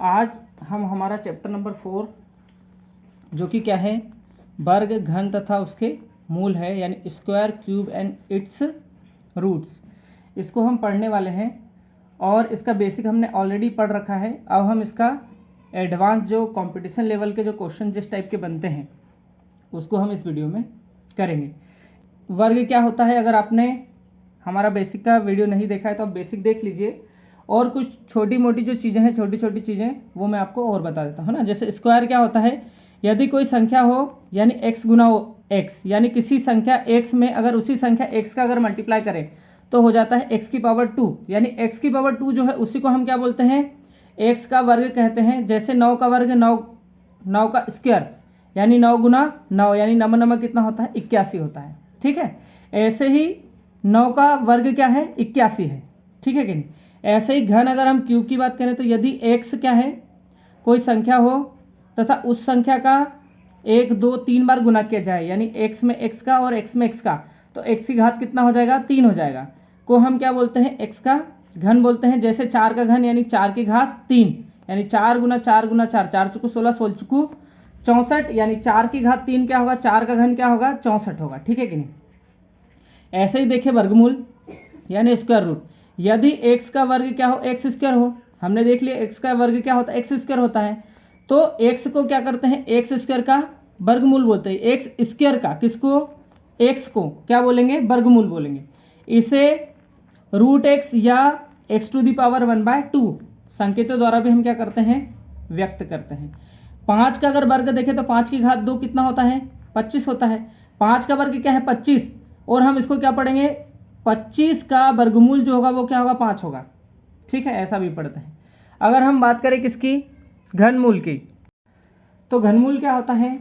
आज हम हमारा चैप्टर नंबर 4 जो कि क्या है, वर्ग, घन तथा उसके मूल है, यानी square, cube and its roots, इसको हम पढ़ने वाले हैं। और इसका बेसिक हमने ऑलरेडी पढ़ रखा है। अब हम इसका एडवांस जो कंपटीशन लेवल के जो क्वेश्चन जिस टाइप के बनते हैं उसको हम इस वीडियो में करेंगे। वर्ग क्या होता है, अगर आपने हमारा बेसिक का वीडियो नहीं देखा है तो आप बेसिक देख लीजिए। और कुछ छोटी मोटी जो चीज़ें हैं, छोटी छोटी चीज़ें, वो मैं आपको और बता देता हूँ ना। जैसे स्क्वायर क्या होता है, यदि कोई संख्या हो यानी x गुना हो x, यानी किसी संख्या x में अगर उसी संख्या x का अगर मल्टीप्लाई करें तो हो जाता है x की पावर 2, यानी x की पावर 2 जो है उसी को हम क्या बोलते हैं, x का वर्ग कहते हैं। जैसे 9 का वर्ग 9 का स्क्वायर यानी 9 गुना 9, यानी नम नम कितना होता है, 81 होता है। ठीक है, ऐसे ही 9 का वर्ग क्या है, 81 है। ठीक है कि नहीं। ऐसे ही घन अगर हम क्यूब की बात करें तो यदि x क्या है, कोई संख्या हो तथा उस संख्या का 1 2 3 बार गुना किया जाए, यानी x में x का और x में x का, तो x की घात कितना हो जाएगा, 3 हो जाएगा, को हम क्या बोलते हैं, x का घन बोलते हैं। जैसे 4 का घन यानी 4 की घात 3, यानी 4 गुना 4 गुना 4, 4 चुकू 16, 16 चुकू 64, यानी 4 की घात 3 क्या होगा, 4 का घन क्या होगा, 64 होगा। ठीक है कि नहीं। ऐसे ही देखिए वर्गमूल यानी स्क्वायर रूट, यदि x का वर्ग क्या हो, एक्स स्क्वायर हो, हमने देख लिया x का वर्ग क्या होता है, एक्स स्क्वायर होता है, तो x को क्या करते हैं, एक्स स्क्वायर का वर्गमूल बोलते हैं। एक्स स्क्वायर का किसको, x को क्या बोलेंगे, वर्गमूल बोलेंगे। इसे रूट x या x टू दी पावर 1/2 संकेतों द्वारा भी हम क्या करते हैं, व्यक्त करते हैं। 5 का अगर वर्ग देखें तो 5 की घात 2 कितना होता है, 25 होता है। 5 का वर्ग क्या है, 25, और हम इसको क्या पढ़ेंगे, 25 का वर्गमूल जो होगा वो क्या होगा, 5 होगा। ठीक है, ऐसा भी पढ़ते हैं। अगर हम बात करें किसकी, घनमूल की, तो घनमूल क्या होता है,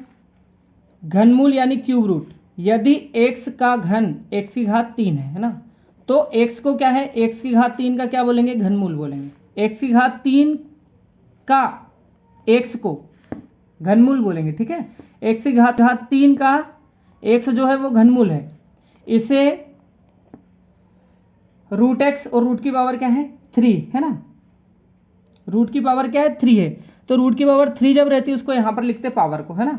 घनमूल यानी क्यूब रूट। यदि x का घन x की घात 3 है ना, तो x को क्या है, x की घात 3 का क्या बोलेंगे, घनमूल बोलेंगे। x की घात 3 का x को घनमूल बोलेंगे। ठीक है, x की घात 3 का x जो है वो घनमूल है। इसे रूट एक्स, और रूट की पावर क्या है, 3 है ना, रूट की पावर क्या है, 3 है, तो रूट की पावर 3 जब रहती है उसको यहाँ पर लिखते पावर को, है ना,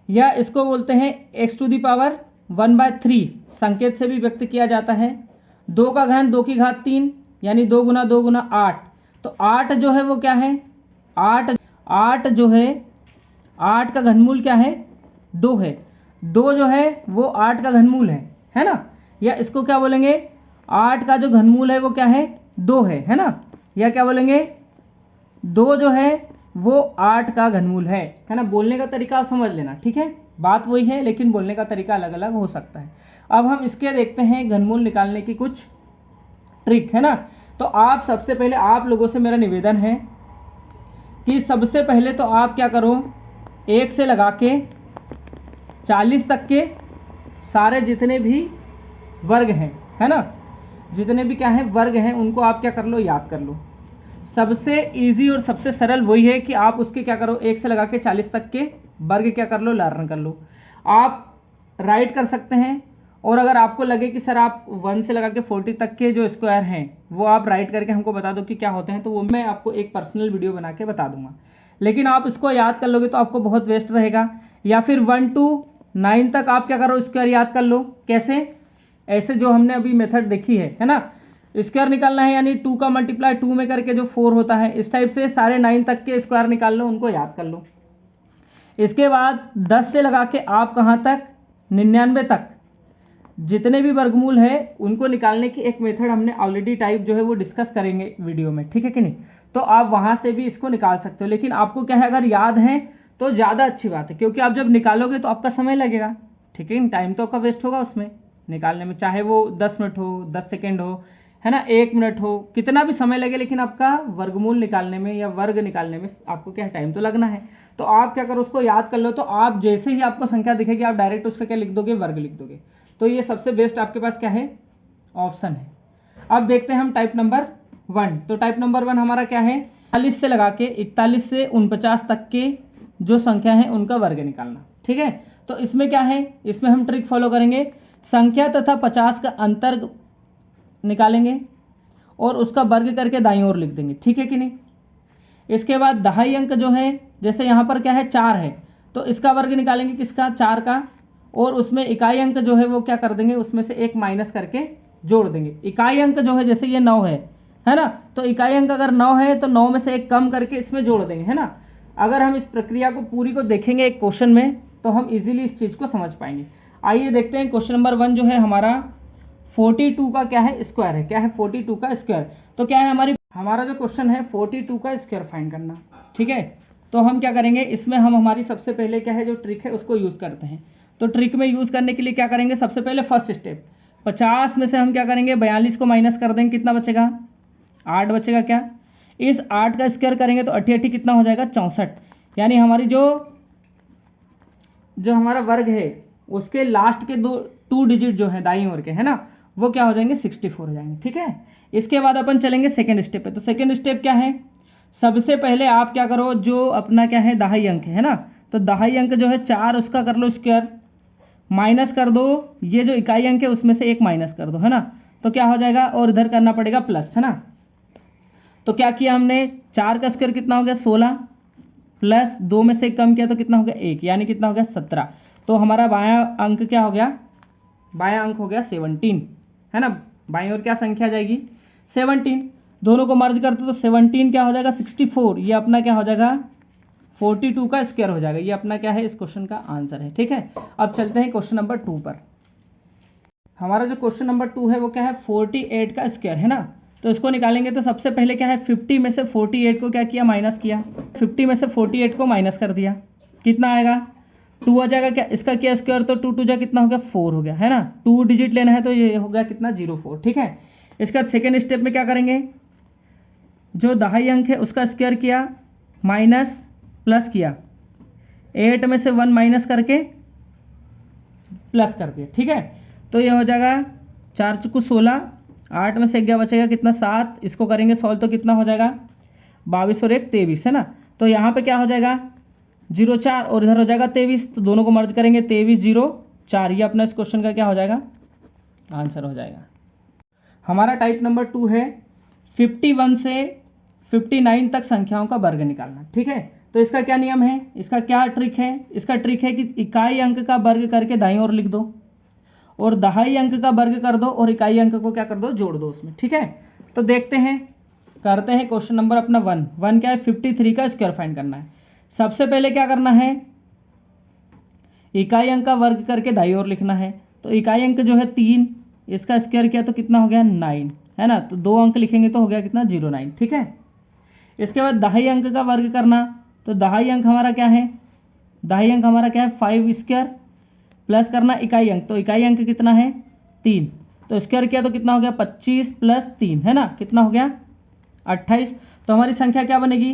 या इसको बोलते हैं x टू दी पावर 1/3 संकेत से भी व्यक्त किया जाता है। 2 का घन 2 की घात 3, यानी 2 गुना 2 गुना 8, तो 8 जो है वो क्या है, 8 जो है, 8 का घनमूल क्या है, 2 है। 2 जो है वो 8 का घनमूल है ना, या इसको क्या बोलेंगे, 8 का जो घनमूल है वो क्या है, 2 है ना, या क्या बोलेंगे, 2 जो है वो 8 का घनमूल है ना। बोलने का तरीका समझ लेना, ठीक है, बात वही है लेकिन बोलने का तरीका अलग अलग हो सकता है। अब हम इसके देखते हैं घनमूल निकालने की कुछ ट्रिक, है ना। तो आप सबसे पहले, आप लोगों से मेरा निवेदन है कि सबसे पहले तो आप क्या करो, 1 से लगा के 40 तक के सारे जितने भी वर्ग हैं, है ना, जितने भी क्या है वर्ग हैं, उनको आप क्या कर लो, याद कर लो। सबसे इजी और सबसे सरल वही है कि आप उसके क्या करो, 1 से लगा के 40 तक के वर्ग क्या कर लो, लर्न कर लो। आप राइट कर सकते हैं, और अगर आपको लगे कि सर आप 1 से लगा के 40 तक के जो स्क्वायर हैं वो आप राइट करके हमको बता दो कि क्या होते हैं, तो वो मैं आपको एक पर्सनल वीडियो बना के बता दूंगा। लेकिन आप इसको याद कर लोगे तो आपको बहुत वेस्ट रहेगा। या फिर 1 to 9 तक आप क्या करो, स्क्वायर याद कर लो। कैसे, ऐसे जो हमने अभी मेथड देखी है ना, स्क्वायर निकालना है, यानी 2 का मल्टीप्लाई 2 में करके जो 4 होता है, इस टाइप से सारे 9 तक के स्क्वायर निकाल लो, उनको याद कर लो। इसके बाद 10 से लगा के आप कहाँ तक, 99 तक जितने भी वर्गमूल है उनको निकालने की एक मेथड हमने ऑलरेडी टाइप जो है वो डिस्कस करेंगे वीडियो में, ठीक है कि नहीं। तो आप वहाँ से भी इसको निकाल सकते हो, लेकिन आपको क्या है, अगर याद है तो ज़्यादा अच्छी बात है, क्योंकि आप जब निकालोगे तो आपका समय लगेगा, ठीक है, टाइम तो आपका वेस्ट होगा उसमें निकालने में, चाहे वो 10 मिनट हो, 10 सेकेंड हो, है ना, 1 मिनट हो, कितना भी समय लगे, लेकिन आपका वर्गमूल निकालने में या वर्ग निकालने में आपको क्या टाइम तो लगना है। तो आप क्या करो, उसको याद कर लो, तो आप जैसे ही आपको संख्या दिखेगी आप डायरेक्ट उसका क्या लिख दोगे, वर्ग लिख दोगे। तो ये सबसे बेस्ट आपके पास क्या है, ऑप्शन है। अब देखते हैं हम टाइप नंबर 1। तो टाइप नंबर 1 हमारा क्या है, 41 से लगा के 41 से 49 तक के जो संख्या है उनका वर्ग निकालना, ठीक है। तो इसमें क्या है, इसमें हम ट्रिक फॉलो करेंगे, संख्या तथा 50 का अंतर निकालेंगे और उसका वर्ग करके दाईं ओर लिख देंगे, ठीक है कि नहीं। इसके बाद दहाई अंक जो है, जैसे यहाँ पर क्या है 4 है, तो इसका वर्ग निकालेंगे किसका, 4 का, और उसमें इकाई अंक जो है वो क्या कर देंगे, उसमें से 1 माइनस करके जोड़ देंगे। इकाई अंक जो है जैसे ये 9 है ना, तो इकाई अंक अगर 9 है तो 9 में से 1 कम करके इसमें जोड़ देंगे, है ना। अगर हम इस प्रक्रिया को पूरी को देखेंगे एक क्वेश्चन में तो हम इजीली इस चीज़ को समझ पाएंगे। आइए देखते हैं क्वेश्चन नंबर 1 जो है हमारा 42 का क्या है, स्क्वायर है। क्या है, 42 का स्क्वायर। तो क्या है हमारा जो क्वेश्चन है 42 का स्क्वायर फाइंड करना, ठीक है। तो हम क्या करेंगे, इसमें हम हमारी सबसे पहले क्या है जो ट्रिक है उसको यूज़ करते हैं। तो ट्रिक में यूज़ करने के लिए क्या करेंगे, सबसे पहले फर्स्ट स्टेप 50 में से हम क्या करेंगे 42 को माइनस कर देंगे, कितना बचेगा 8 बचेगा। क्या इस 8 का स्क्वायर करेंगे तो 88 कितना हो जाएगा 64, यानी हमारी जो हमारा वर्ग है उसके लास्ट के 2 डिजिट जो है दाईं ओर के, है ना, वो क्या हो जाएंगे 64 हो जाएंगे, ठीक है। इसके बाद अपन चलेंगे सेकेंड स्टेप पे। तो सेकेंड स्टेप क्या है, सबसे पहले आप क्या करो, जो अपना क्या है दहाई अंक है ना, तो दहाई अंक जो है 4 उसका कर लो स्क्वायर, माइनस कर दो ये जो इकाई अंक है उसमें से 1 माइनस कर दो, है ना, तो क्या हो जाएगा, और इधर करना पड़ेगा प्लस, है ना। तो क्या किया हमने, 4 का स्क्वायर कितना हो गया 16, प्लस 2 में से 1 कम किया तो कितना हो गया 1, यानी कितना हो गया 17। तो हमारा बायां अंक क्या हो गया, बायां अंक हो गया 17, है ना। बाईं ओर क्या संख्या आ जाएगी 17, दोनों को मर्ज करते तो 17 क्या हो जाएगा 64, ये अपना क्या हो जाएगा 42 का स्क्वायर हो जाएगा। ये अपना क्या है इस क्वेश्चन का आंसर है, ठीक है। अब चलते हैं क्वेश्चन नंबर 2 पर। हमारा जो क्वेश्चन नंबर 2 है वो क्या है 48 का स्क्वायर, है ना। तो इसको निकालेंगे तो सबसे पहले क्या है 50 में से 48 को क्या किया, माइनस किया। 50 में से 48 को माइनस कर दिया, कितना आएगा 2 आ जाएगा। क्या इसका क्या स्क्वायर, तो 2 2 जा कितना हो गया 4 हो गया, है ना। 2 डिजिट लेना है तो ये हो गया कितना 04, ठीक है। इसका सेकेंड स्टेप में क्या करेंगे, जो दहाई अंक है उसका स्क्वायर किया, माइनस प्लस किया, 8 में से 1 माइनस करके प्लस कर दिया, ठीक है। तो ये हो जाएगा 4 चुकू 16, 8 में से 11 बचेगा कितना 7, इसको करेंगे सॉल्व तो कितना हो जाएगा 22 और 1 23, है ना। तो यहाँ पे क्या हो जाएगा 04 और इधर हो जाएगा 23, तो दोनों को मर्ज करेंगे 23 0 4, ये अपना इस क्वेश्चन का क्या हो जाएगा आंसर हो जाएगा। हमारा टाइप नंबर 2 है 51 से 59 तक संख्याओं का वर्ग निकालना, ठीक है। तो इसका क्या नियम है, इसका क्या ट्रिक है, इसका ट्रिक है कि इकाई अंक का वर्ग करके दाईं ओर लिख दो और दहाई अंक का वर्ग कर दो और इकाई अंक को क्या कर दो जोड़ दो उसमें, ठीक है। तो देखते हैं, करते हैं क्वेश्चन नंबर अपना 1 क्या है 53 का स्क्वायर फाइंड करना है। सबसे पहले क्या करना है, इकाई अंक का वर्ग करके दाईं ओर लिखना है। तो इकाई अंक जो है 3, इसका स्क्वायर किया तो कितना हो गया 9, है ना। तो 2 अंक लिखेंगे तो हो गया कितना 09, ठीक है। इसके बाद दहाई अंक का वर्ग करना, तो दहाई अंक हमारा क्या है, दहाई अंक हमारा क्या है 5 स्क्वायर, प्लस करना इकाई अंक, तो इकाई अंक कितना है 3, तो स्क्वायर किया तो कितना हो गया 25 प्लस 3, है ना, कितना हो गया 28। तो हमारी संख्या क्या बनेगी,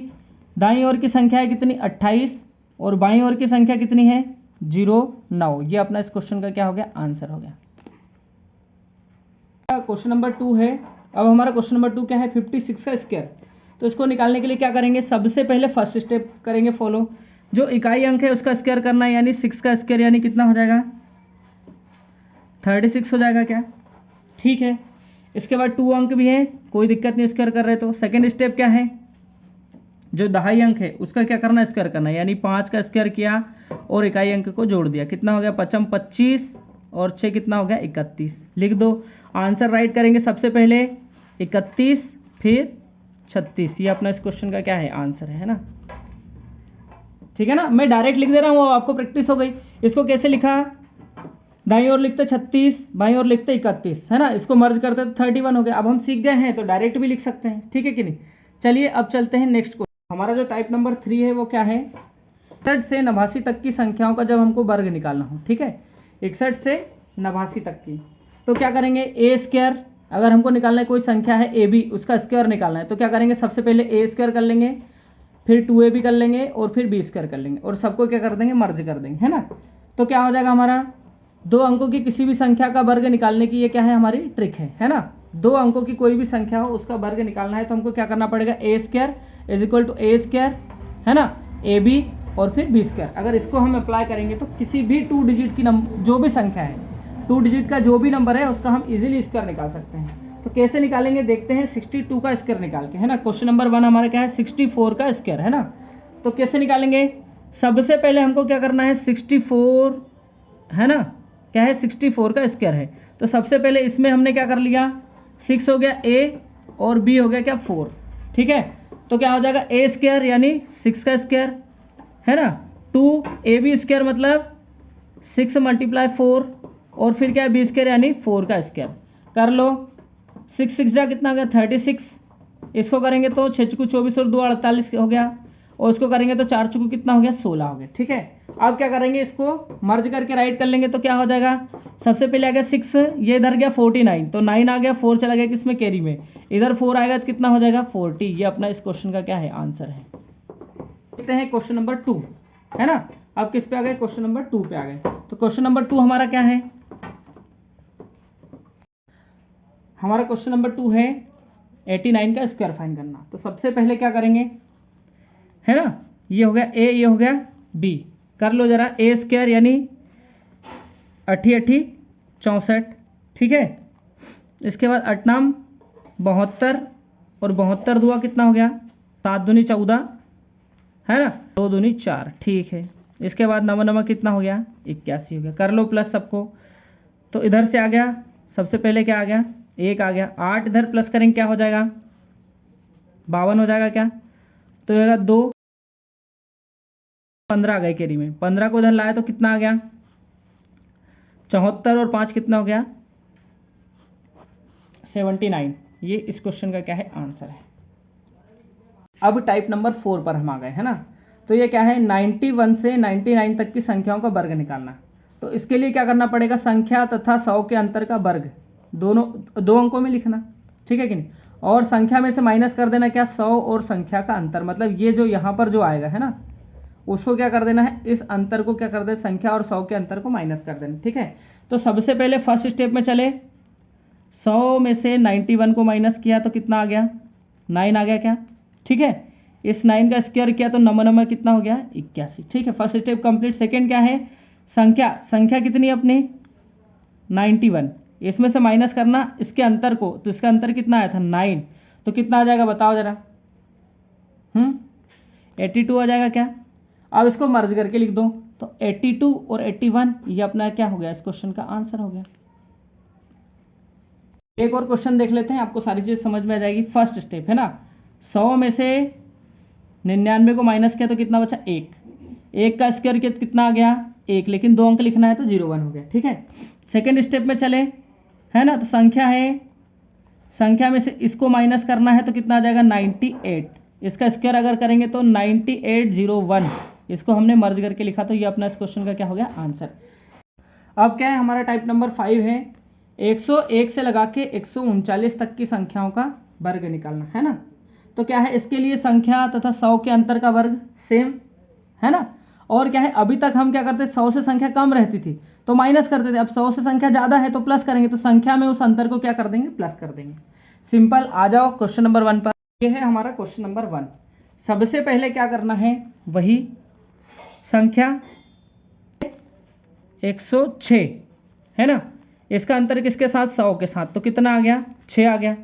दाईं ओर की संख्या है कितनी 28 और बाईं ओर की संख्या कितनी है 09, ये अपना इस क्वेश्चन का क्या हो गया आंसर हो गया। क्वेश्चन नंबर 2 है। अब हमारा क्वेश्चन नंबर 2 क्या है 56 का स्क्वायर। तो इसको निकालने के लिए क्या करेंगे, सबसे पहले फर्स्ट स्टेप करेंगे फॉलो, जो इकाई अंक है उसका स्क्वायर करना है, यानी 6 का स्क्वायर यानी कितना हो जाएगा 36 हो जाएगा क्या, ठीक है। इसके बाद 2 अंक भी है, कोई दिक्कत नहीं स्क्वायर कर रहे तो। सेकेंड स्टेप क्या है, जो दहाई अंक है उसका क्या करना है स्क्वायर करना है, यानी 5 का स्क्वायर किया और इकाई अंक को जोड़ दिया, कितना हो गया 5 25 और 6 कितना हो गया 31, लिख दो। आंसर राइट करेंगे सबसे पहले 31 फिर 36, ये अपना इस क्वेश्चन का क्या है आंसर है ना, ठीक है ना। मैं डायरेक्ट लिख दे रहा हूँ, आपको प्रैक्टिस हो गई। इसको कैसे लिखा, दाईं ओर लिखते 36, बाईं ओर लिखते 31, है ना, इसको मर्ज करते तो 31 हो गया। अब हम सीख गए हैं तो डायरेक्ट भी लिख सकते हैं, ठीक है कि नहीं। चलिए अब चलते हैं नेक्स्ट क्वेश्चन। हमारा जो टाइप नंबर 3 है वो क्या है 61 से 89 तक की संख्याओं का जब हमको वर्ग निकालना हो, ठीक है, 61 से 89 तक की। तो क्या करेंगे, ए स्क्वायर, अगर हमको निकालना है कोई संख्या है ए बी, उसका स्क्वायर निकालना है, तो क्या करेंगे सबसे पहले ए स्क्वायर कर लेंगे, फिर 2ab कर लेंगे और फिर बी स्क्वायर कर लेंगे और सबको क्या कर देंगे मर्ज कर देंगे, है ना। तो क्या हो जाएगा हमारा 2 अंकों की किसी भी संख्या का वर्ग निकालने की ये क्या है हमारी ट्रिक है ना। 2 अंकों की कोई भी संख्या हो उसका वर्ग निकालना है तो हमको क्या करना पड़ेगा, a square is equal to a square, है ना, ए बी और फिर बी स्क्वायर। अगर इसको हम अप्लाई करेंगे तो किसी भी 2 डिजिट की जो भी संख्या है 2 डिजिट का जो भी नंबर है उसका हम इजीली स्क्वायर निकाल सकते हैं। तो कैसे निकालेंगे देखते हैं, 62 का स्क्वायर निकाल के, है ना। क्वेश्चन नंबर 1 हमारा क्या है, 64 का स्क्वायर, है ना। तो कैसे निकालेंगे, सबसे पहले हमको क्या करना है, 64 है ना, क्या है 64 का स्क्वायर है। तो सबसे पहले इसमें हमने क्या कर लिया, 6 हो गया ए और बी हो गया क्या 4, ठीक है। तो क्या हो जाएगा ए स्क्वायर यानी 6 का स्क्वायर, है ना, 2 ए बी स्क्वायर मतलब 6 × 4 और फिर क्या है बी स्क्वायर यानी 4 का स्क्वायर। कर लो, 6 6 जा कितना हो गया 36, इसको करेंगे तो 6 चुकू 24 और 2 48 हो गया, और इसको करेंगे तो 4 चुकू कितना हो गया 16 हो गया, ठीक है। अब क्या करेंगे, इसको मर्ज करके राइट कर लेंगे तो क्या हो जाएगा, सबसे पहले आ गया 6, ये इधर गया 49, तो 9 आ गया, 4 चला गया किसमें कैरी में, इधर 4 आएगा तो कितना हो जाएगा 40। ये अपना इस क्वेश्चन का क्या है आंसर है। देखते हैं क्वेश्चन नंबर 2, है ना। अब किस पे आ गए, क्वेश्चन नंबर 2 पे आ गए। तो क्वेश्चन नंबर 2 हमारा क्या है, हमारा क्वेश्चन नंबर 2 है 89 का स्क्वायर फाइंड करना। तो सबसे पहले क्या करेंगे, है ना, ये हो गया ए, ये हो गया बी, कर लो जरा, ए स्क्वायर यानी 80 80 64, ठीक है। इसके बाद 8 नाम 72 और 72 दुआ कितना हो गया 7 दूनी 14, है ना, 2 दूनी 4, ठीक है। इसके बाद नवा नवा कितना हो गया 81 हो गया, कर लो प्लस सबको। तो इधर से आ गया, सबसे पहले क्या आ गया 1 आ गया, 8 इधर प्लस करेंगे क्या हो जाएगा 52 हो जाएगा क्या, तो होगा 2 15 आ गए कैरी में, 15 को इधर लाया तो कितना आ गया 74 और 5 कितना हो गया 79। ये इस क्वेश्चन का क्या है आंसर है। अब टाइप नंबर 4 पर हम आ गए, है ना। तो ये क्या है 91 से 99 तक की संख्याओं का वर्ग निकालना। तो इसके लिए क्या करना पड़ेगा, संख्या तथा 100 के अंतर का वर्ग दोनों 2 अंकों में लिखना, ठीक है कि नहीं, और संख्या में से माइनस कर देना क्या 100 और संख्या का अंतर, मतलब ये जो यहाँ पर जो आएगा, है ना, उसको क्या कर देना है, इस अंतर को क्या कर देना, संख्या और 100 के अंतर को माइनस कर देना, ठीक है। तो सबसे पहले फर्स्ट स्टेप में चले, 100 में से 91 को माइनस किया तो कितना आ गया 9 आ गया क्या, ठीक है। इस 9 का स्क्वायर किया तो नंबर कितना हो गया 81, ठीक है। First step complete. सेकंड क्या है, संख्या कितनी है अपनी 91, इसमें से माइनस करना इसके अंतर को, तो इसका अंतर कितना आया था 9, तो कितना आ जाएगा बताओ जरा, 82 आ जाएगा क्या। अब इसको मर्ज करके लिख दो, तो 82 और 81 ये अपना क्या हो गया, इस क्वेश्चन का आंसर हो गया। एक और क्वेश्चन देख लेते हैं, आपको सारी चीज समझ में आ जाएगी। फर्स्ट स्टेप है ना, 100 में से 99 को माइनस किया तो कितना बचा 1 का स्क्वायर किया कितना आ गया 1, लेकिन 2 अंक लिखना है तो 01 हो गया, ठीक है। सेकेंड स्टेप में चले, है ना, तो संख्या है, संख्या में से इसको माइनस करना है तो कितना आ जाएगा 98, इसका स्क्वायर अगर करेंगे तो 9801, इसको हमने मर्ज करके लिखा, तो ये अपना इस क्वेश्चन का क्या हो गया आंसर। अब क्या है, हमारा टाइप नंबर 5 है 101 से लगा के 139 तक की संख्याओं का वर्ग निकालना, है ना। तो क्या है, इसके लिए संख्या तथा 100 के अंतर का वर्ग सेम, है ना। और क्या है, अभी तक हम क्या करते थे, 100 से संख्या कम रहती थी तो माइनस करते थे, अब 100 से संख्या ज़्यादा है तो प्लस करेंगे, तो संख्या में उस अंतर को क्या कर देंगे प्लस कर देंगे। सिंपल। आ जाओ क्वेश्चन नंबर 1 पर। ये है हमारा क्वेश्चन नंबर 1। सबसे पहले क्या करना है, वही संख्या 106 है ना, इसका अंतर किसके साथ 100 के साथ, तो कितना आ गया 6 आ गया,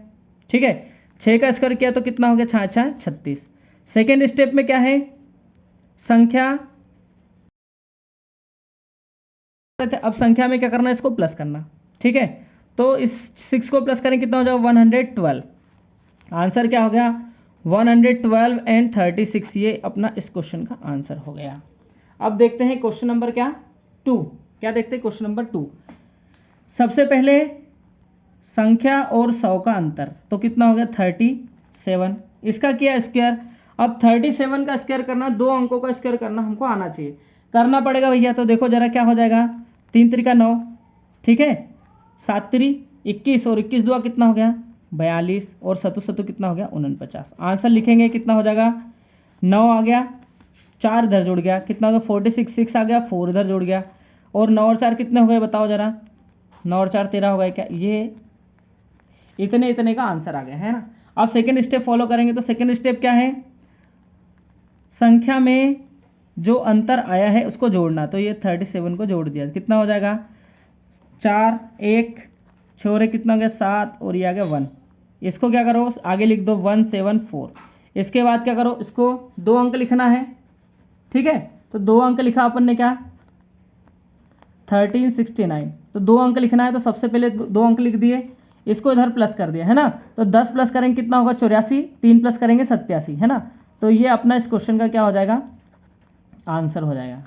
ठीक है। 6 का स्क्वायर किया तो कितना हो गया 6 6 36। सेकेंड स्टेप में क्या है, संख्या, अब संख्या में क्या करना है, इसको प्लस करना, ठीक है। तो इस 6 को प्लस करें कितना हो जाएगा 112, आंसर क्या हो गया 112 एंड 36, ये अपना इस क्वेश्चन का आंसर हो गया। अब देखते हैं क्वेश्चन नंबर क्या 2, क्या देखते हैं क्वेश्चन नंबर 2। सबसे पहले संख्या और 100 का अंतर, तो कितना हो गया 37, इसका किया स्क्वायर। अब 37 का स्क्वायर करना, 2 अंकों का स्क्वायर करना हमको आना चाहिए, करना पड़ेगा भैया। तो देखो जरा क्या हो जाएगा, 3 त्रिका 9, ठीक है, 7 त्रि 21 और 21 दुआ कितना हो गया 42 और 7 7 कितना हो गया 49। आंसर लिखेंगे कितना हो जाएगा 9 आ गया, 4 इधर जुड़ गया कितना हो गया 46, 6 आ गया, 4 इधर जुड़ गया, और 9 और 4 कितने हो गए बताओ जरा, 9 और 4 13 हो गए क्या, ये इतने का आंसर आ गया, है ना। अब सेकेंड स्टेप फॉलो करेंगे, तो सेकेंड स्टेप क्या है, संख्या में जो अंतर आया है उसको जोड़ना, तो ये 37 को जोड़ दिया कितना हो जाएगा 4 1 6 कितना हो गया 7 और ये आ गया 1। इसको क्या करो आगे लिख दो 174। इसके बाद क्या करो इसको 2 अंक लिखना है, ठीक है। तो 2 अंक लिखा अपन ने क्या 1369, तो 2 अंक लिखना है तो सबसे पहले 2 अंक लिख दिए, इसको इधर प्लस कर दिया है ना। तो 10 प्लस करेंगे कितना होगा 84, 3 प्लस करेंगे 87 है ना। तो ये अपना इस क्वेश्चन का क्या हो जाएगा आंसर हो जाएगा।